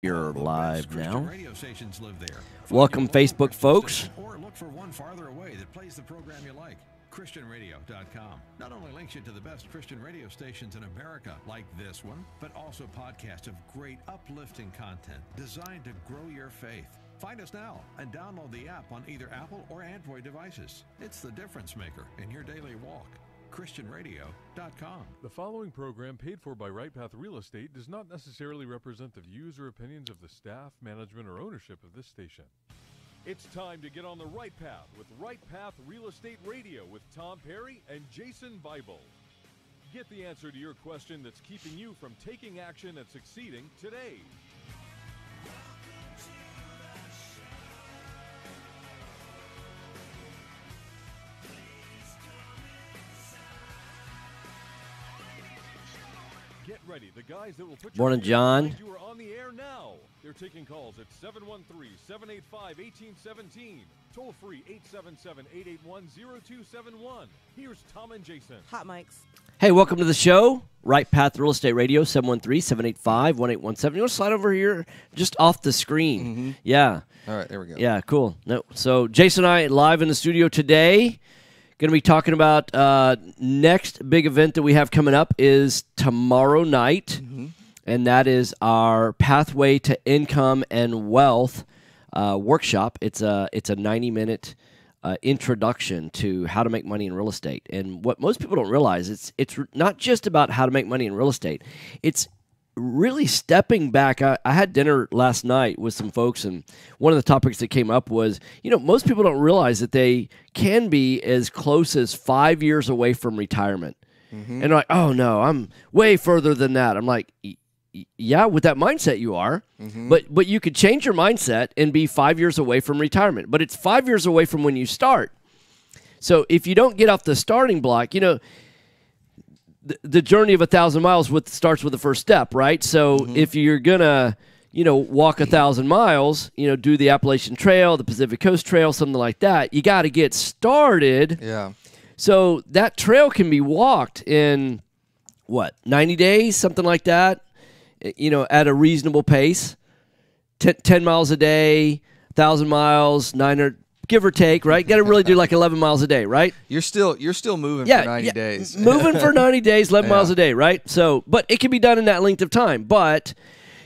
You're live now. Welcome, Facebook folks. Or look for one farther away that plays the program you like. ChristianRadio.com not only links you to the best Christian radio stations in America, like this one, but also podcasts of great uplifting content designed to grow your faith. Find us now and download the app on either Apple or Android devices. It's the difference maker in your daily walk. ChristianRadio.com. The following program, paid for by Right Path Real Estate, does not necessarily represent the views or opinions of the staff, management, or ownership of this station. It's time to get on the right path with Right Path Real Estate Radio with Tom Perry and Jason Bible. Get the answer to your question that's keeping you from taking action and succeeding today. Get ready. The guys that will put Morning, John. You are on the air now. They're taking calls at 713-785-1817. Toll free 877-881-0271. Here's Tom and Jason. Hot mics. Hey, welcome to the show. Right Path Real Estate Radio, 713-785-1817. You want to slide over here just off the screen? Mm-hmm. Yeah. All right, there we go. Yeah, cool. No, so Jason and I live in the studio today. Going to be talking about next big event that we have coming up is tomorrow night, and that is our Pathway to Income and Wealth workshop. It's a 90-minute introduction to how to make money in real estate. And what most people don't realize, it's not just about how to make money in real estate. It's really stepping back. I had dinner last night with some folks, and one of the topics that came up was, most people don't realize that they can be as close as 5 years away from retirement. And they're like, oh, no, I'm way further than that. I'm like, yeah, with that mindset you are, but you could change your mindset and be 5 years away from retirement. But it's 5 years away from when you start. So if you don't get off the starting block, the journey of 1,000 miles starts with the first step, right? So if you're gonna, walk 1,000 miles, do the Appalachian Trail, the Pacific Coast Trail, something like that, you got to get started. Yeah. So that trail can be walked in 90 days, something like that, at a reasonable pace, 10 miles a day, 1,000 miles, 900. Give or take, right? Got to really do like 11 miles a day, right? You're still moving for 90 days. Moving for 90 days, 11 miles a day, right? So, but it can be done in that length of time. But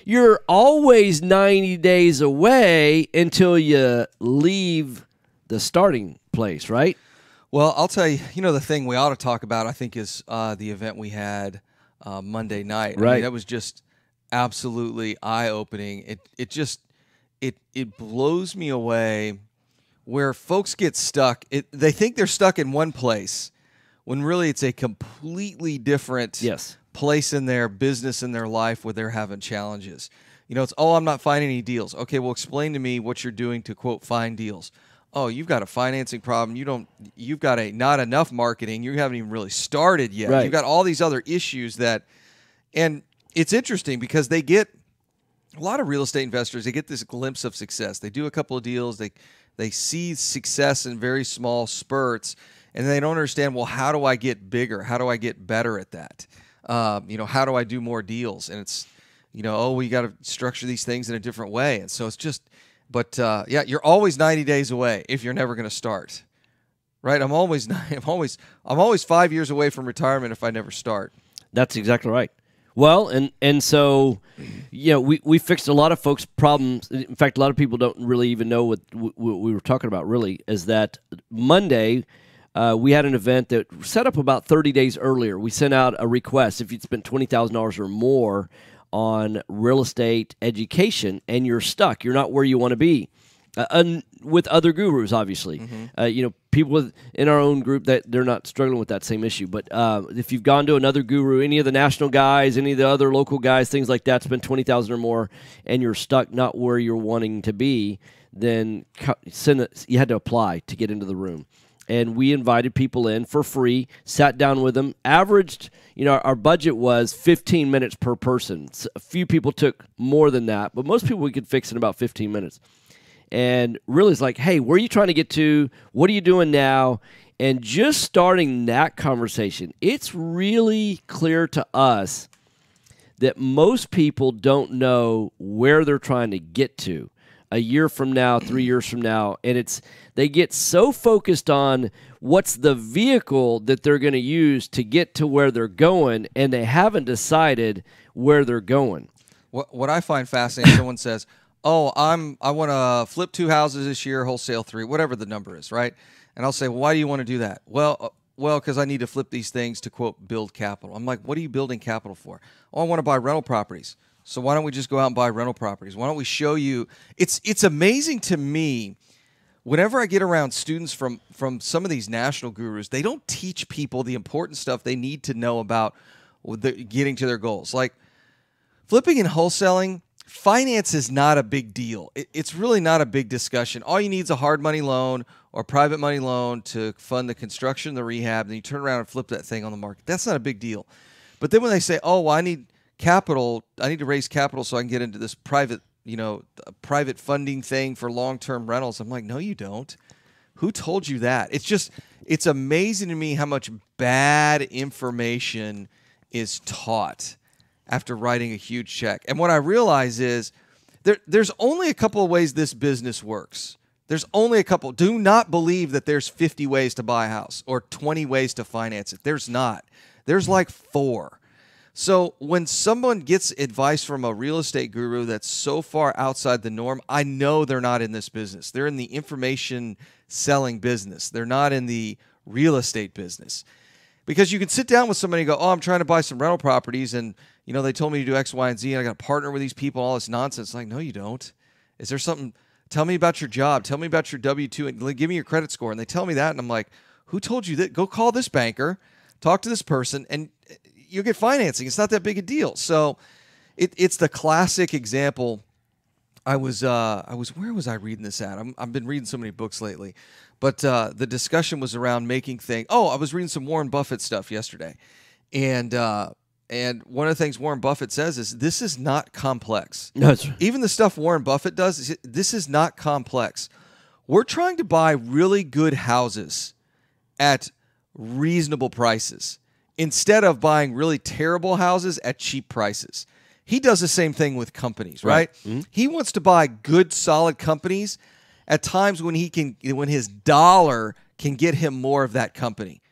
you're always 90 days away until you leave the starting place, right? Well, I'll tell you, the thing we ought to talk about, I think, is the event we had Monday night. Right. I mean, that was just absolutely eye-opening. It blows me away where folks get stuck. They think they're stuck in one place when really it's a completely different place in their business, in their life, where they're having challenges. It's, I'm not finding any deals. Okay, well, explain to me what you're doing to, quote, find deals. Oh, you've got a financing problem. You've got not enough marketing. You haven't even really started yet. Right. You've got all these other issues and it's interesting because a lot of real estate investors, they get this glimpse of success. They do a couple of deals. They see success in very small spurts, and they don't understand, well, how do I get bigger? How do I get better at that? How do I do more deals? And it's, we got to structure these things in a different way. And so it's just, but you're always 90 days away if you're never going to start, right? I'm always 5 years away from retirement if I never start. That's exactly right. Well, and so, we fixed a lot of folks' problems. In fact, a lot of people don't really even know what we were talking about, really, is that Monday we had an event that set up about 30 days earlier. We sent out a request if you'd spent $20,000 or more on real estate education and you're stuck. You're not where you want to be. With other gurus, obviously. People in our own group that they're not struggling with that same issue. But if you've gone to another guru, any of the national guys, any of the other local guys, things like that, spend $20,000 or more, and you're stuck not where you're wanting to be, then you had to apply to get into the room. And we invited people in for free, sat down with them, averaged, our budget was 15 minutes per person. So a few people took more than that, but most people we could fix in about 15 minutes. And really it's like, hey, where are you trying to get to? What are you doing now? And just starting that conversation, it's really clear to us that most people don't know where they're trying to get to a year from now, 3 years from now, and they get so focused on what's the vehicle that they're going to use to get to where they're going, and they haven't decided where they're going. What I find fascinating, someone says, "Oh, I want to flip 2 houses this year, wholesale 3, whatever the number is, right?" And I'll say, "Well, why do you want to do that?" Well, because I need to flip these things to, quote, build capital. I'm like, what are you building capital for? Oh, I want to buy rental properties. So why don't we just go out and buy rental properties? Why don't we show you? It's amazing to me. Whenever I get around students from some of these national gurus, they don't teach people the important stuff they need to know about getting to their goals. Like flipping and wholesaling, finance is not a big deal. It's really not a big discussion. All you need is a hard money loan or private money loan to fund the construction, the rehab, and you turn around and flip that thing on the market. That's not a big deal. But then when they say, "Oh, well, I need capital, I need to raise capital so I can get into this private funding thing for long-term rentals," I'm like, no, you don't. Who told you that? It's amazing to me how much bad information is taught after writing a huge check. And what I realize is there's only a couple of ways this business works. There's only a couple. Do not believe that there's 50 ways to buy a house or 20 ways to finance it. There's not. There's like 4. So when someone gets advice from a real estate guru that's so far outside the norm, I know they're not in this business. They're in the information selling business. They're not in the real estate business. Because you can sit down with somebody and go, "Oh, I'm trying to buy some rental properties, and they told me to do X, Y, and Z, and I got to partner with these people, all this nonsense." Like, no, you don't. Is there something? Tell me about your job. Tell me about your W-2, and give me your credit score. And they tell me that, and I'm like, who told you that? Go call this banker, talk to this person, and you'll get financing. It's not that big a deal. So it's the classic example. Where was I reading this at? I've been reading so many books lately, but the discussion was around making things. Oh, I was reading some Warren Buffett stuff yesterday, and one of the things Warren Buffett says is this is not complex. No, it's Even the stuff Warren Buffett does, this is not complex. We're trying to buy really good houses at reasonable prices, instead of buying really terrible houses at cheap prices. He does the same thing with companies, right? Mm-hmm. He wants to buy good, solid companies at times when his dollar can get him more of that company.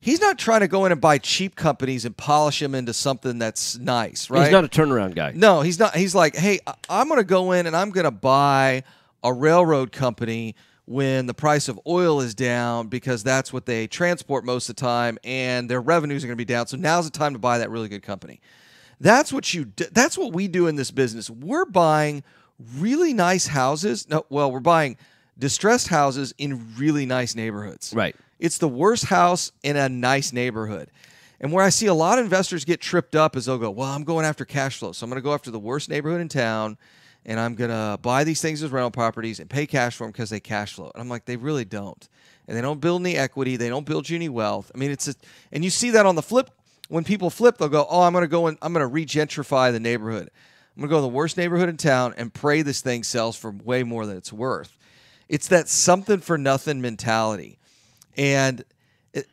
He's not trying to go in and buy cheap companies and polish them into something that's nice, right? He's not a turnaround guy. No, he's not. He's like, "Hey, I'm going to go in and I'm going to buy a railroad company when the price of oil is down, because that's what they transport most of the time, and their revenues are going to be down. So now's the time to buy that really good company." That's what that's what we do in this business. We're buying really nice houses. We're buying distressed houses in really nice neighborhoods. Right. It's the worst house in a nice neighborhood. And where I see a lot of investors get tripped up is they'll go, "Well, I'm going after cash flow. So I'm going to go after the worst neighborhood in town, and I'm going to buy these things as rental properties and pay cash for them because they cash flow." And I'm like, they really don't. And they don't build any equity. They don't build you any wealth. I mean, and you see that on the flip. When people flip, they'll go, "Oh, I'm going to go and I'm going to regentrify the neighborhood. I'm going to go to the worst neighborhood in town and pray this thing sells for way more than it's worth." It's that something for nothing mentality. And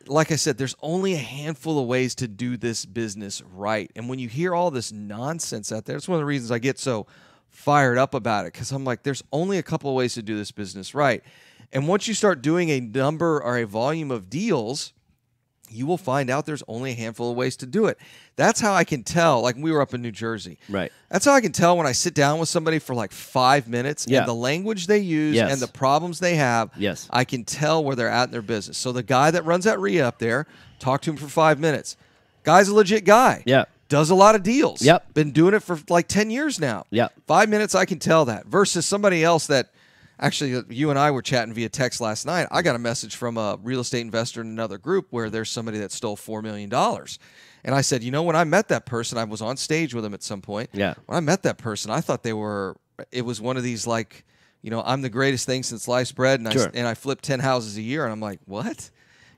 like I said, there's only a handful of ways to do this business right. And when you hear all this nonsense out there, it's one of the reasons I get so fired up about it, because I'm like, there's only a couple of ways to do this business right. And once you start doing a number or a volume of deals, you will find out there's only a handful of ways to do it. That's how I can tell. Like, we were up in New Jersey. Right. That's how I can tell when I sit down with somebody for like 5 minutes and the language they use and the problems they have. Yes. I can tell where they're at in their business. So the guy that runs that RIA up there, talk to him for 5 minutes. Guy's a legit guy. Yeah. Does a lot of deals. Yep. Been doing it for like 10 years now. Yep. 5 minutes, I can tell that. Versus somebody else that, actually, you and I were chatting via text last night. I got a message from a real estate investor in another group where there's somebody that stole $4 million. And I said, when I met that person, I was on stage with him at some point. Yeah. When I met that person, I thought it was one of these like, I'm the greatest thing since sliced bread, and I flip 10 houses a year. And I'm like, what?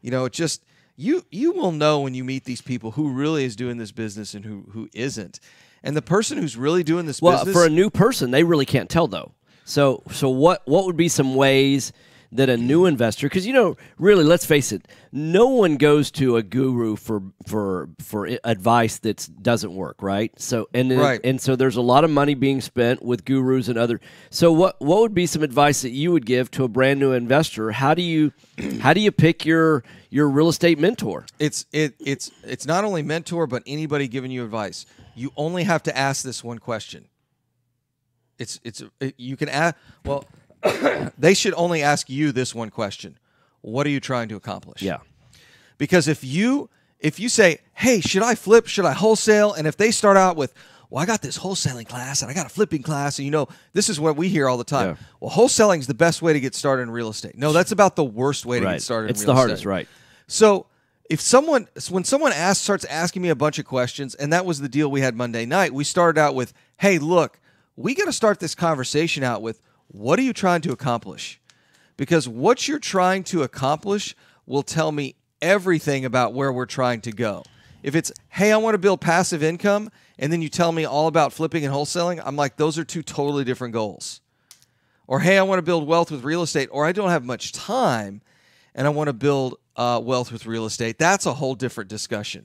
It just, you will know when you meet these people who really is doing this business and who isn't. And the person who's really doing this business. Well, for a new person, they really can't tell though. So what would be some ways that a new investor, because really, let's face it, no one goes to a guru for advice that doesn't work, right? So and so there's a lot of money being spent with gurus and other. So what would be some advice that you would give to a brand new investor? How do you pick your real estate mentor? It's not only mentor, but anybody giving you advice. You only have to ask this one question. You can ask. Well, they should only ask you this one question: what are you trying to accomplish? Yeah. Because if you say, "Hey, should I flip? Should I wholesale?" and if they start out with, "Well, I got this wholesaling class and I got a flipping class," and this is what we hear all the time. Yeah. Well, wholesaling is the best way to get started in real estate. No, that's about the worst way to get started. It's in real the estate. hardest, right? So when someone starts asking me a bunch of questions, and that was the deal we had Monday night, we started out with, "Hey, look, we got to start this conversation out with, what are you trying to accomplish? Because what you're trying to accomplish will tell me everything about where we're trying to go. If it's, hey, I want to build passive income, and then you tell me all about flipping and wholesaling, I'm like, those are two totally different goals. Or, hey, I want to build wealth with real estate, or I don't have much time, and I want to build wealth with real estate. That's a whole different discussion.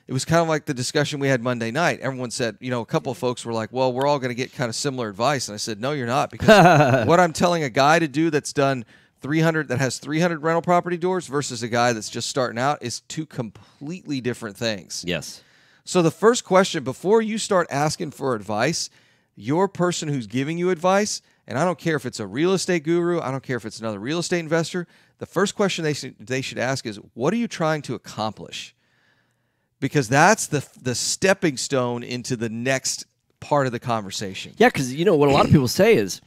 It was kind of like the discussion we had Monday night. Everyone said, a couple of folks were like, well, we're all going to get kind of similar advice. And I said, no, you're not. Because what I'm telling a guy to do that has 300 rental property doors versus a guy that's just starting out is two completely different things. Yes. So the first question, before you start asking for advice, your person who's giving you advice, and I don't care if it's a real estate guru, I don't care if it's another real estate investor, the first question they should ask is, what are you trying to accomplish? Because that's the stepping stone into the next part of the conversation. Yeah, because what a lot of people say is,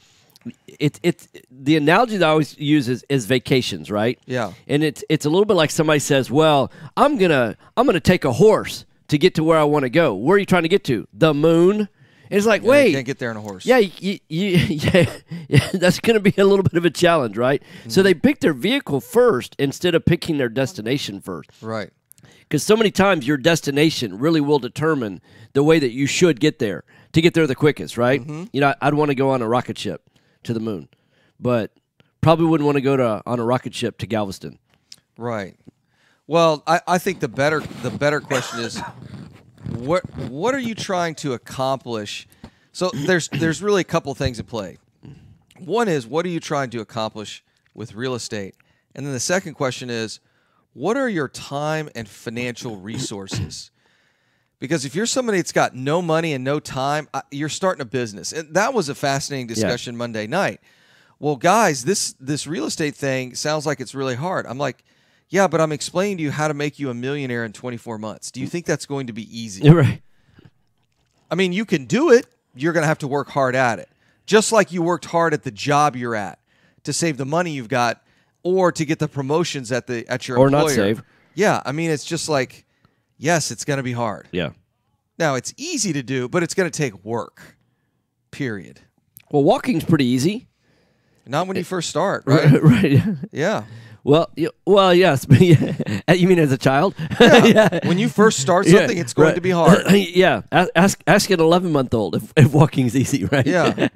the analogy that I always use is vacations, right? Yeah. And it's a little bit like somebody says, well, I'm gonna take a horse to get to where I want to go. Where are you trying to get to? The moon? And it's like, wait, you can't get there on a horse. Yeah, yeah, that's going to be a little bit of a challenge, right? Mm-hmm. So they pick their vehicle first instead of picking their destination first. Right. Because so many times your destination really will determine the way that you should get there to get there the quickest, right? Mm-hmm. I'd want to go on a rocket ship to the moon, but probably wouldn't want to go on a rocket ship to Galveston. Right. Well, I think the better question is, what are you trying to accomplish? So there's really a couple things at play. One is, what are you trying to accomplish with real estate? And then the second question is, what are your time and financial resources? Because if you're somebody that's got no money and no time, you're starting a business. And that was a fascinating discussion Monday night. Well, guys, this real estate thing sounds like it's really hard. I'm like, yeah, but I'm explaining to you how to make you a millionaire in 24 months. Do you think that's going to be easy? Right. I mean, you can do it. You're going to have to work hard at it. Just like you worked hard at the job you're at to save the money you've got or to get the promotions at your employer. Or not save. Yeah, I mean, it's just like, yes, it's going to be hard. Yeah. Now, it's easy to do, but it's going to take work, period. Well, walking's pretty easy. Not when you first start, right? Right. Yeah. Well, yes. You mean as a child? Yeah. When you first start something, it's going to be hard. Yeah. Ask an 11-month-old if walking's easy, right? Yeah.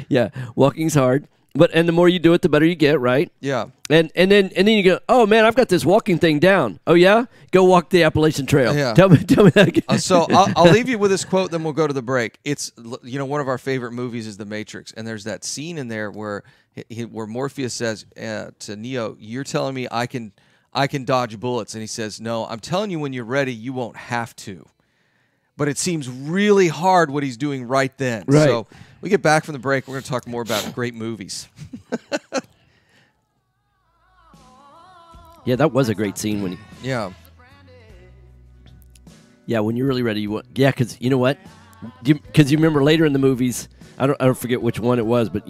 Yeah. Walking's hard. And the more you do it, the better you get, right? Yeah. And then you go, oh man, I've got this walking thing down. Oh yeah, go walk the Appalachian Trail. Yeah. Tell me that again. So I'll leave you with this quote, then we'll go to the break. It's one of our favorite movies is The Matrix, and there's that scene in there where Morpheus says to Neo, "You're telling me I can dodge bullets," and he says, "No, I'm telling you when you're ready, you won't have to." But it seems really hard what he's doing right then. Right. So we get back from the break, we're going to talk more about great movies. Yeah, that was a great scene when Yeah. Yeah, when you're really ready, you want. Yeah, because you know what? Because you remember later in the movies, I don't forget which one it was, but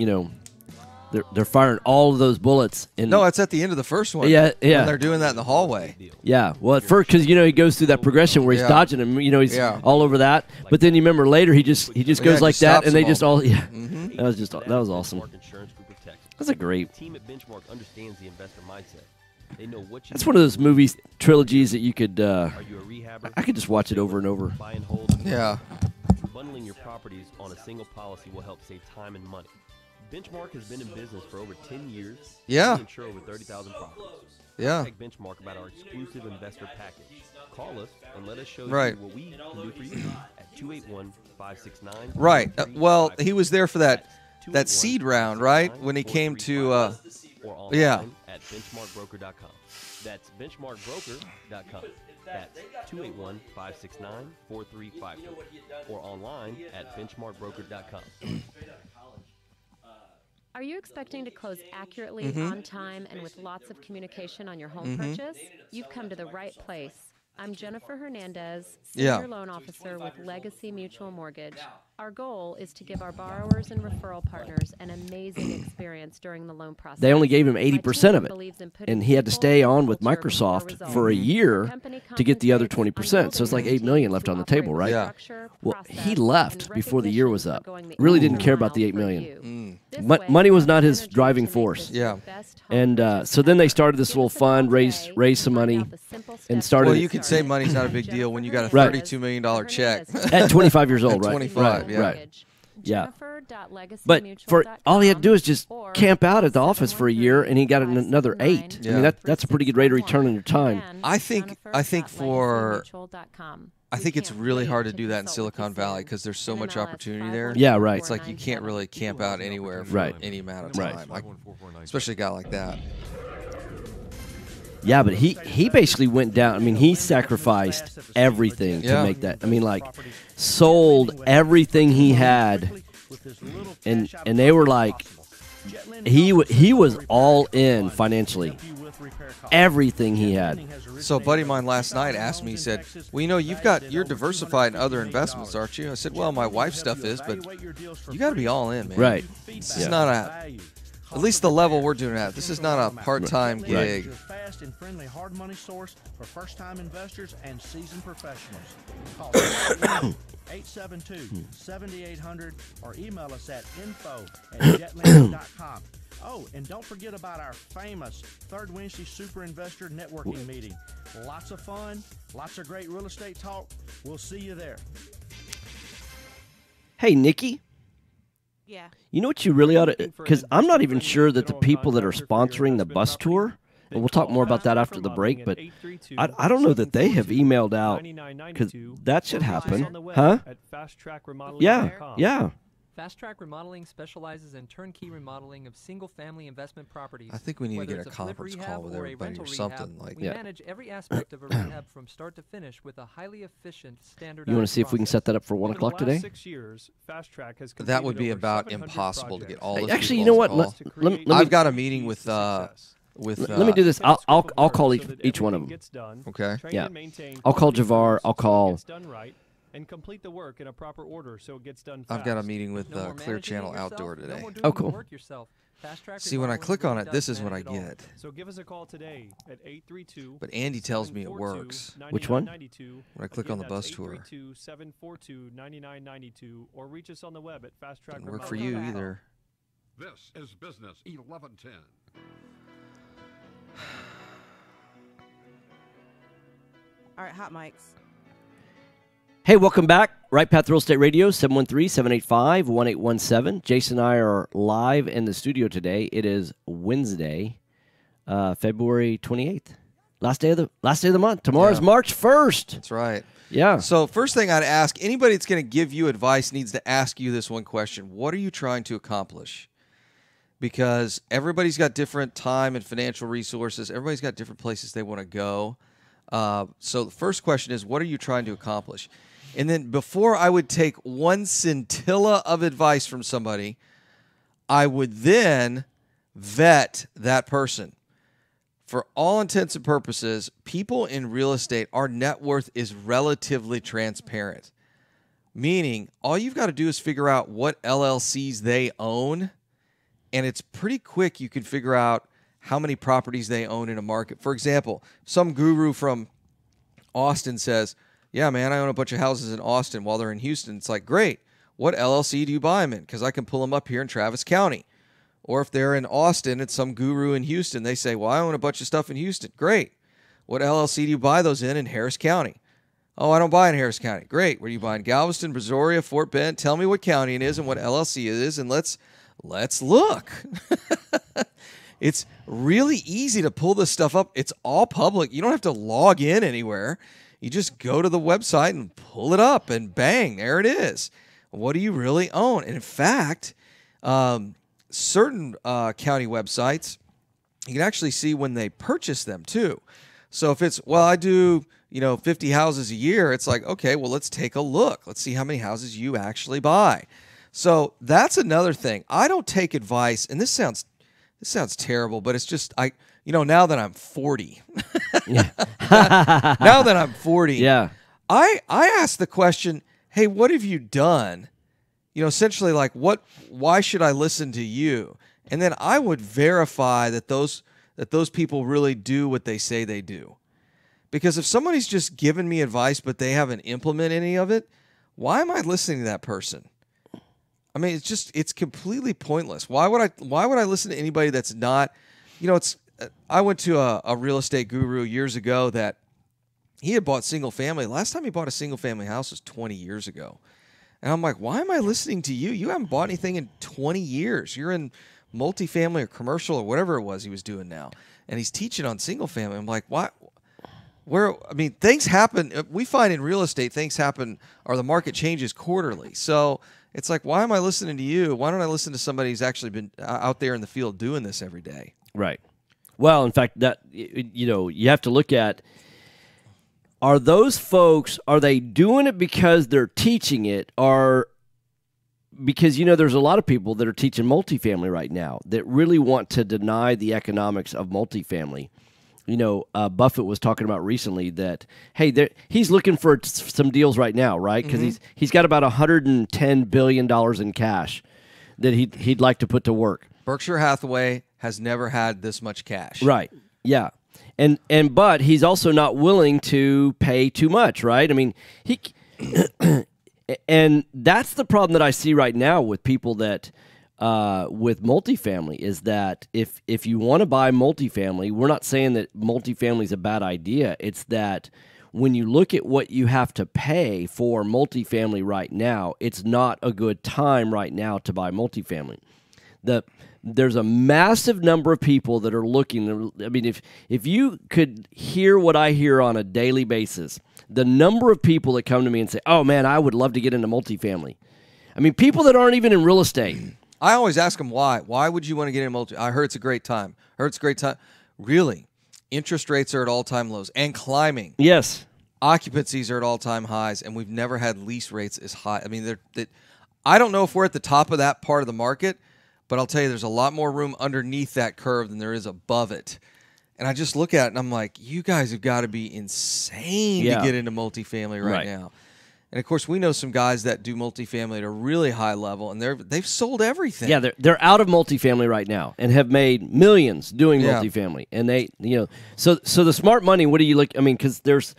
they're firing all of those bullets. No, it's at the end of the first one. Yeah. When they're doing that in the hallway. Yeah, well, at first, because he goes through that progression where he's dodging him. He's all over that. But then you remember later, he just goes like that, and they just all. Yeah, that was awesome. That's a great. The team at Benchmark understands the investor mindset. They know what you That's one of those movies trilogies that you could. Are you a rehabber? I could just watch it over and over. Buy and hold. Yeah. Bundling your properties on a single policy will help save time and money. Benchmark has been in business for over 10 years. Yeah. We insure over 30,000 properties. Yeah. Contact Benchmark about our exclusive investor package. Call us and let us show Right. you what we can do for you at 281-569. Right. Well, he was there for that seed round, right? When he came to or online yeah. at benchmarkbroker.com. That's benchmarkbroker.com. That's 281-569-4353 or online at benchmarkbroker.com. Are you expecting to close accurately, on time, and with lots of communication on your home purchase? You've come to the right place. I'm Jennifer Hernandez, Yeah. Senior Loan Officer with Legacy Mutual Mortgage. Our goal is to give our borrowers and referral partners an amazing experience during the loan process. They only gave him My 80% team of it, believes in putting and he had to people stay and on with culture before Microsoft results. for a year Company to get the other concentrates on 20%. So it's like building $8 million teams left who on the table, operate right? Yeah. structure, Well, process, he left and before the year was recognition up. for going the Really extra didn't care about the mile $8 for million. you. This Mon- way, money was our not his energy driving to make force. this Yeah. your best home And purchase so then they ever. started this Give little us a call fund, raise today some to find money, out the simple and steps started. Well, to you get can say started. money's not a I'm big deal when you got a Jennifer $32 million check. Hernandez. At 25 years old, At right? 25, yeah. Right. Yeah. Jennifer.legacymutual.com But for all he had to do is just or camp out at the office for a year, and he got another 8. I mean, that's a pretty good rate of return on your time. I think it's really hard to do that in Silicon Valley because there's so much opportunity there. Yeah, right. It's like you can't really camp out anywhere for Right. any amount of Right. time, like, especially a guy like that. Yeah, but he basically went down. I mean, he sacrificed everything Yeah. to make that. I mean, like, sold everything he had, and they were like, he was all in financially, everything he had. So a buddy of mine last night asked me, he said, well, you're diversified in other investments, aren't you? I said, well, my wife's stuff is, but you got to be all in, man. Right. This is not at least the level we're doing it at. This is not a part-time gig. Your fast and friendly hard money source for first-time investors and seasoned professionals. Call 872-7800 or email us at info@jetland.com. Oh, and don't forget about our famous Third Wednesday Super Investor Networking Meeting. Lots of fun, lots of great real estate talk. We'll see you there. Hey, Nikki, Yeah. you know what you really ought to? Because I'm not even sure that the people that are sponsoring the bus tour, and we'll talk more about that after the break, but I don't know that they have emailed out, because that should happen, huh? Yeah. Fast Track Remodeling specializes in turnkey remodeling of single-family investment properties. I think we need to Whether get it's a flip conference rehab call with or a everybody rental or something rehab, like we that. manage every aspect of a rehab from start to finish with a highly efficient standardized You want to see if we can process. set that up for 1 Over the o'clock last today? 6 years, Fast Track has That would be completed over about 700 impossible to get projects. all those Actually, you people know on what? the call. Let me- I've got a meeting with Let me do this. Set a I'll scope of I'll work call so each that one of everything them. gets done, Okay. train Yeah. and maintain I'll call quality Javar. workers I'll so it call. gets done right, and complete the work in a proper order so it gets done I've got a fast. meeting with No more Clear managing it Channel yourself, Outdoor no today. more doing Oh, the cool. work yourself. Fast Track See, when I Remodeling click on really it, this does is what I manage it all. get. So give us a call today at 832. But Andy tells me it works. Which one? When I click on the bus tour. 832-742-9992 or reach us on the web at Fast Track Doesn't work for you Remodeling. either. This is Business 1110. All right, hot mics. Hey, welcome back. Right Path Real Estate Radio, 713-785-1817. Jason and I are live in the studio today. It is Wednesday, February 28th. Last day of the month. Tomorrow's Yeah. March 1st. That's right. Yeah. So first thing I'd ask, anybody that's going to give you advice needs to ask you this one question. What are you trying to accomplish? Because everybody's got different time and financial resources. Everybody's got different places they want to go. So the first question is, what are you trying to accomplish? And then before I would take one scintilla of advice from somebody, I would then vet that person. For all intents and purposes, people in real estate, our net worth is relatively transparent. Meaning, all you've got to do is figure out what LLCs they own, and it's pretty quick you can figure out how many properties they own in a market. For example, some guru from Austin says, yeah, man, I own a bunch of houses in Austin while they're in Houston. It's like, great. What LLC do you buy them in? Because I can pull them up here in Travis County. Or if they're in Austin and some guru in Houston, they say, well, I own a bunch of stuff in Houston. Great. What LLC do you buy those in Harris County? Oh, I don't buy in Harris County. Great. Where do you buy in Galveston, Brazoria, Fort Bend? Tell me what county it is and what LLC it is, and let's let's look. It's really easy to pull this stuff up. It's all public. You don't have to log in anywhere. You just go to the website and pull it up, and bang, there it is. What do you really own? And in fact, certain county websites, you can actually see when they purchase them too. So if it's, well, I do, 50 houses a year, it's like, okay, well, let's take a look. Let's see how many houses you actually buy. So that's another thing. I don't take advice, and this sounds terrible, but it's just, now that I'm 40, now that I'm 40, Yeah. I ask the question, hey, what have you done? Essentially like, why should I listen to you? And then I would verify that those people really do what they say they do. Because if somebody's just given me advice, but they haven't implemented any of it, why am I listening to that person? I mean, it's completely pointless. Why would I listen to anybody that's not, I went to a real estate guru years ago that he had bought single family. Last time he bought a single family house was 20 years ago. And I'm like, why am I listening to you? You haven't bought anything in 20 years. You're in multifamily or commercial or whatever it was he was doing now. And he's teaching on single family. I'm like, why? Things happen. We find in real estate, things happen, or the market changes quarterly. So it's like, why am I listening to you? Why don't I listen to somebody who's actually been out there in the field doing this every day? Right. Well, in fact, that you have to look at, are those folks, are they doing it because they're teaching it, or because there's a lot of people that are teaching multifamily right now that really want to deny the economics of multifamily. Buffett was talking about recently that, hey, he's looking for some deals right now, right? Because he's got about $110 billion in cash that he'd like to put to work. Berkshire Hathaway has never had this much cash. Right. Yeah. But he's also not willing to pay too much, right? I mean, and that's the problem that I see right now with people that with multifamily is that if you want to buy multifamily, we're not saying that multifamily is a bad idea. It's that when you look at what you have to pay for multifamily right now, it's not a good time right now to buy multifamily. There's a massive number of people that are looking. I mean, if you could hear what I hear on a daily basis, the number of people that come to me and say, oh, man, I would love to get into multifamily. I mean, people that aren't even in real estate. I always ask them why. Why would you want to get into multifamily? I heard it's a great time. Really? Interest rates are at all-time lows and climbing. Yes. Occupancies are at all-time highs, and we've never had lease rates as high. I mean, I don't know if we're at the top of that part of the market, but I'll tell you, there's a lot more room underneath that curve than there is above it. And I just look at it, and I'm like, you guys have got to be insane to get into multifamily right now. And, of course, we know some guys that do multifamily at a really high level, and they've sold everything. Yeah, they're out of multifamily right now and have made millions doing multifamily. And they, so the smart money, what do you look? I mean, because there's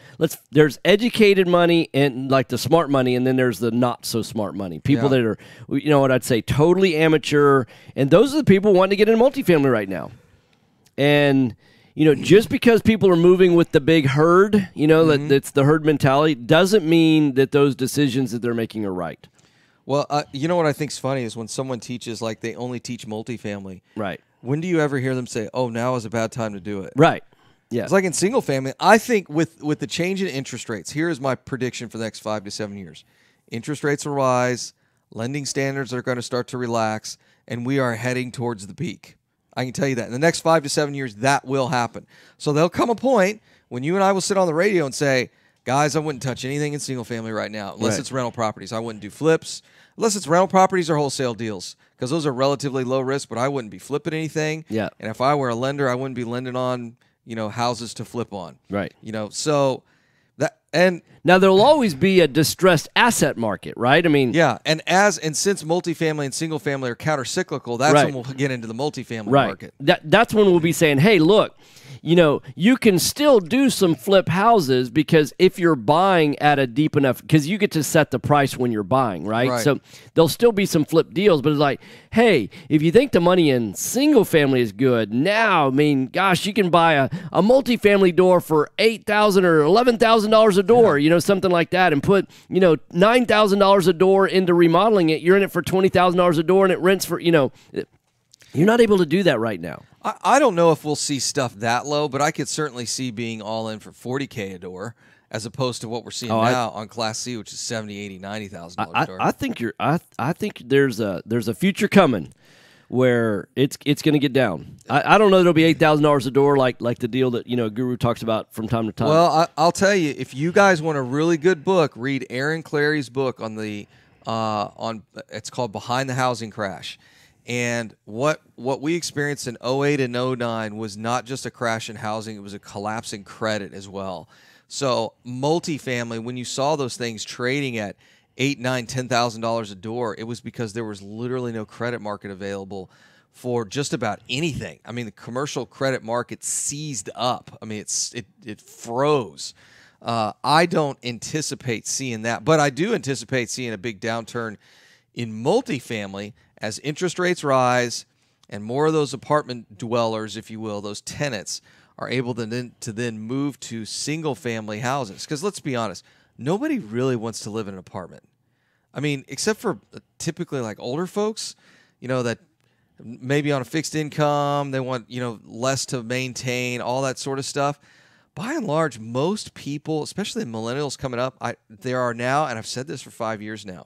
educated money and like the smart money, and then there's the not so smart money. People that are, what I'd say, totally amateur, and those are the people wanting to get into multifamily right now. And just because people are moving with the big herd, that's the herd mentality, doesn't mean that those decisions that they're making are right. Well, what I think's funny is when someone teaches, like they only teach multifamily. Right. When do you ever hear them say, oh, now is a bad time to do it? Right. Yeah. It's like in single family. I think with the change in interest rates, here is my prediction for the next 5 to 7 years. Interest rates will rise, lending standards are going to start to relax, and we are heading towards the peak. I can tell you that. In the next 5 to 7 years, that will happen. So there'll come a point when you and I will sit on the radio and say, guys, I wouldn't touch anything in single family right now unless it's rental properties. I wouldn't do flips unless it's rental properties or wholesale deals because those are relatively low risk, but I wouldn't be flipping anything. Yeah. And if I were a lender, I wouldn't be lending on, houses to flip on. Right. So that, and now there'll always be a distressed asset market, right? I mean, yeah. And since multifamily and single family are counter-cyclical, that's when we'll get into the multifamily market. That's when we'll be saying, hey, look, you can still do some flip houses because if you're buying at a deep enough, because you get to set the price when you're buying, right? So there'll still be some flip deals, but it's like, hey, if you think the money in single family is good, now, I mean, gosh, you can buy a multifamily door for $8,000 or $11,000 a door, something like that, and put, $9,000 a door into remodeling it. You're in it for $20,000 a door, and it rents for, you're not able to do that right now. I don't know if we'll see stuff that low, but I could certainly see being all in for $40K a door, as opposed to what we're seeing now on Class C, which is $70,000, $80,000, $90,000 a door. I think there's a future coming where it's going to get down. I don't know that it'll be $8,000 a door like the deal that Guru talks about from time to time. Well, I'll tell you, if you guys want a really good book, read Aaron Clary's book on it's called Behind the Housing Crash. And what we experienced in 08 and 09 was not just a crash in housing, it was a collapse in credit as well. So multifamily, when you saw those things trading at $8,000, $9,000, $10,000 a door, it was because there was literally no credit market available for just about anything. I mean, the commercial credit market seized up. I mean, it froze. I don't anticipate seeing that, but I do anticipate seeing a big downturn in multifamily as interest rates rise and more of those apartment dwellers, if you will, those tenants, are able to then move to single-family houses. Because let's be honest, nobody really wants to live in an apartment. I mean, except for typically like older folks, that maybe on a fixed income, they want, less to maintain, all that sort of stuff. By and large, most people, especially the millennials coming up, there are now, and I've said this for 5 years now,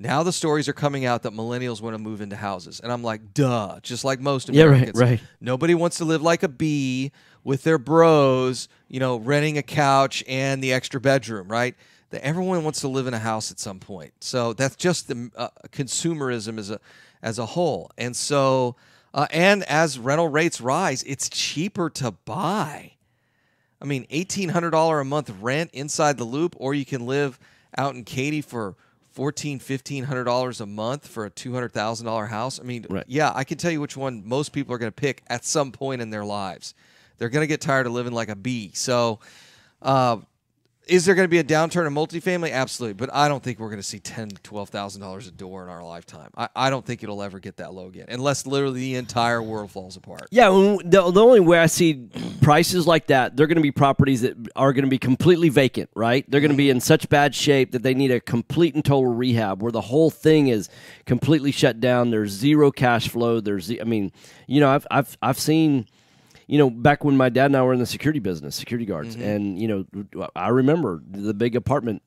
now the stories are coming out that millennials want to move into houses. And I'm like, duh, just like most Americans. Yeah, right. Nobody wants to live like a bee with their bros, renting a couch and the extra bedroom, right? Everyone wants to live in a house at some point. So that's just the consumerism as a whole. And so, and as rental rates rise, it's cheaper to buy. I mean, $1,800 a month rent inside the Loop, or you can live out in Katy for $1,400, $1,500 a month for a $200,000 house. I mean, yeah, I can tell you which one most people are going to pick at some point in their lives. They're going to get tired of living like a bee. So, is there going to be a downturn in multifamily? Absolutely, but I don't think we're going to see $10,000, $12,000 a door in our lifetime. I don't think it'll ever get that low again, unless literally the entire world falls apart. Yeah, the only way I see prices like that, they're going to be properties that are going to be completely vacant, right? They're going to be in such bad shape that they need a complete and total rehab, where the whole thing is completely shut down. There's zero cash flow. I've seen. Back when my dad and I were in the security business, security guards, and, I remember the big apartment,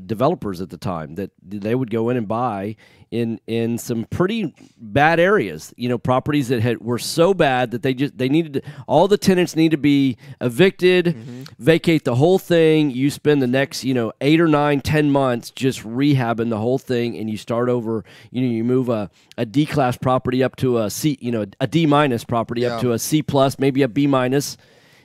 developers at the time that they would go in and buy in some pretty bad areas, properties that were so bad that they needed to, all the tenants need to be evicted, vacate the whole thing. You spend the next, 8 or 9, 10 months just rehabbing the whole thing, and you start over, you move a D class property up to a C, a D minus property up to a C plus, maybe a B minus.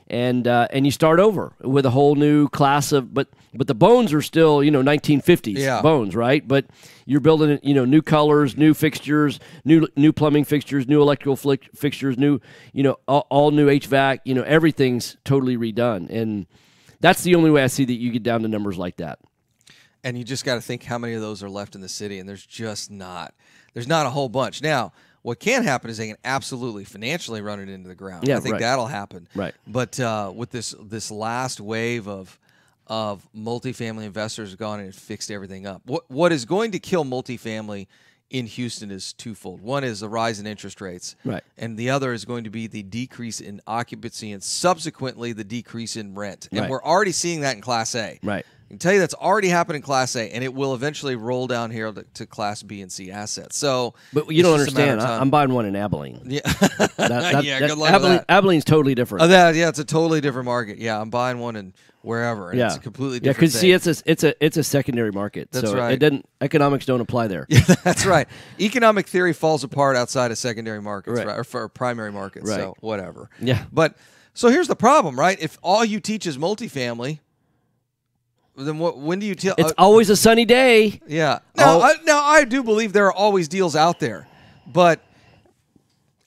And you start over with a whole new class of, but the bones are still 1950s bones, right? But you're building new colors, new fixtures, new plumbing fixtures, new electrical fixtures, new all new HVAC, everything's totally redone, and that's the only way I see that you get down to numbers like that. And you just got to think how many of those are left in the city, and there's not a whole bunch now. What can happen is they can absolutely financially run it into the ground. Yeah, I think that'll happen. Right. But with this last wave of multifamily investors have gone in and fixed everything up. What is going to kill multifamily in Houston is twofold. One is the rise in interest rates. Right. And the other is going to be the decrease in occupancy and subsequently the decrease in rent. And Right. we're already seeing that in Class A. Right. I can tell you that's already happened in Class A, and it will eventually roll down here to Class B and C assets. So, but you don't it's just a matter understand. of time. I'm buying one in Abilene. Yeah, Yeah, good luck with that. Abilene's totally different. It's a totally different market. Yeah, I'm buying one in wherever, and it's a completely different thing. because it's a secondary market. That's so right. Economics don't apply there. Yeah, that's right. Economic theory falls apart outside of secondary markets, Right. right? Or for primary markets. Right. So whatever. Yeah. But so here's the problem, right? If all you teach is multifamily, then when do you tell? It's always a sunny day. Yeah. Now I do believe there are always deals out there, but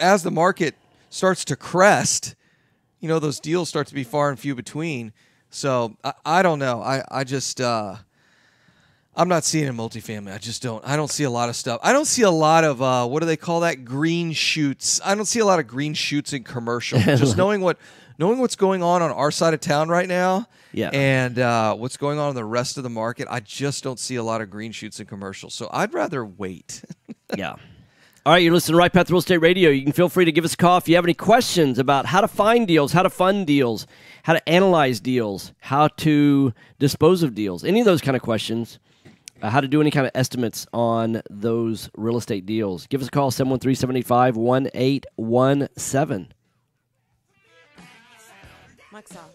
as the market starts to crest, those deals start to be far and few between. So I don't know. I just I'm not seeing a multifamily. I don't see a lot of stuff. I don't see a lot of what do they call that? Green shoots. I don't see a lot of green shoots in commercial. Just knowing what's going on our side of town right now. Yeah. And what's going on in the rest of the market, I just don't see a lot of green shoots in commercial. So I'd rather wait. Yeah. All right, you're listening to Right Path Real Estate Radio. You can feel free to give us a call if you have any questions about how to find deals, how to fund deals, how to analyze deals, how to dispose of deals, any of those kind of questions, how to do any kind of estimates on those real estate deals. Give us a call, 713-785-1817. Mike's off.